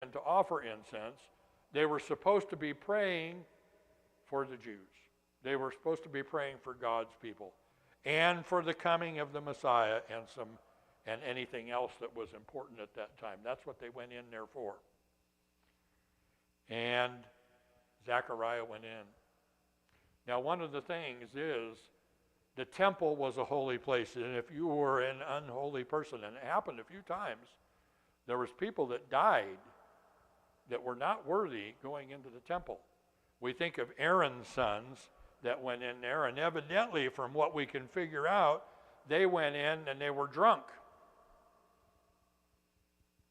in to offer incense, they were supposed to be praying for the Jews. They were supposed to be praying for God's people and for the coming of the Messiah and anything else that was important at that time. That's what they went in there for. And Zechariah went in. Now, one of the things is the temple was a holy place, and if you were an unholy person, and it happened a few times, there was people that died that were not worthy going into the temple. We think of Aaron's sons that went in there, and evidently, from what we can figure out, they went in and they were drunk.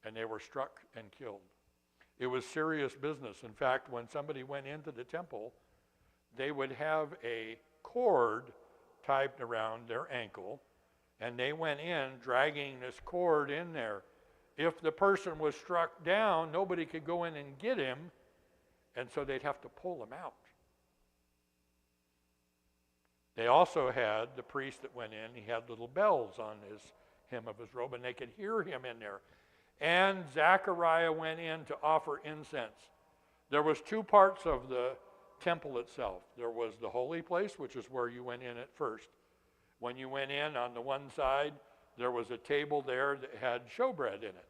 And they were struck and killed. It was serious business. In fact, when somebody went into the temple, they would have a cord tied around their ankle, and they went in dragging this cord in there. If the person was struck down, nobody could go in and get him, and so they'd have to pull him out. They also had the priest that went in, he had little bells on his hem of his robe, and they could hear him in there. And Zechariah went in to offer incense. There was two parts of the temple itself. There was the holy place, which is where you went in at first. When you went in, on the one side, there was a table there that had showbread in it.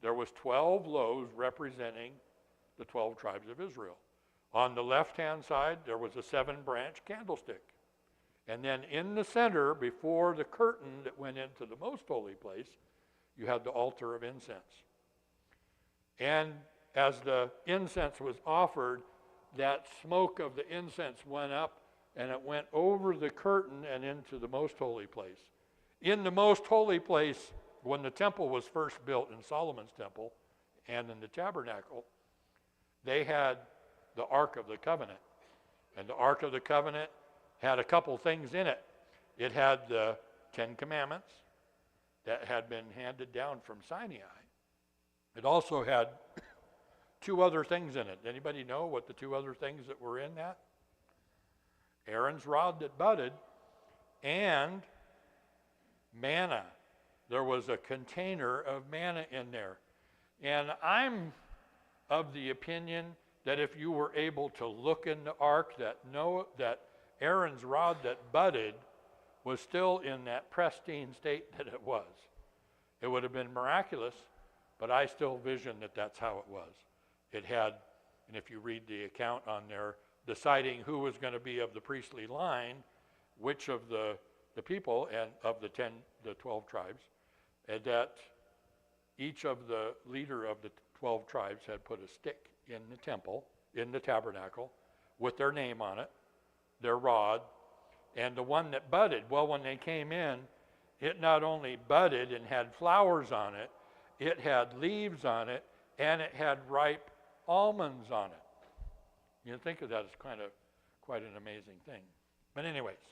There was 12 loaves representing the 12 tribes of Israel. On the left-hand side, there was a 7-branch candlestick. And then in the center, before the curtain that went into the most holy place, you had the altar of incense. And as the incense was offered, that smoke of the incense went up, and it went over the curtain and into the most holy place. In the most holy place, when the temple was first built in Solomon's temple and in the tabernacle, they had the Ark of the Covenant. And the Ark of the Covenant had a couple things in it. It had the 10 Commandments that had been handed down from Sinai. It also had 2 other things in it. Anybody know what the 2 other things that were in that? Aaron's rod that budded and manna. There was a container of manna in there. And I'm of the opinion that if you were able to look in the ark, that Aaron's rod that budded was still in that pristine state that it was. It would have been miraculous, but I still vision that that's how it was. It had, and if you read the account on there, deciding who was going to be of the priestly line, which of the people and of the 12 tribes, and that each of the leader of the 12 tribes had put a stick in the temple, in the tabernacle, with their name on it, their rod, and the one that budded, well, when they came in, it not only budded and had flowers on it, it had leaves on it, and it had ripe almonds on it. You think of that as quite an amazing thing. But anyways,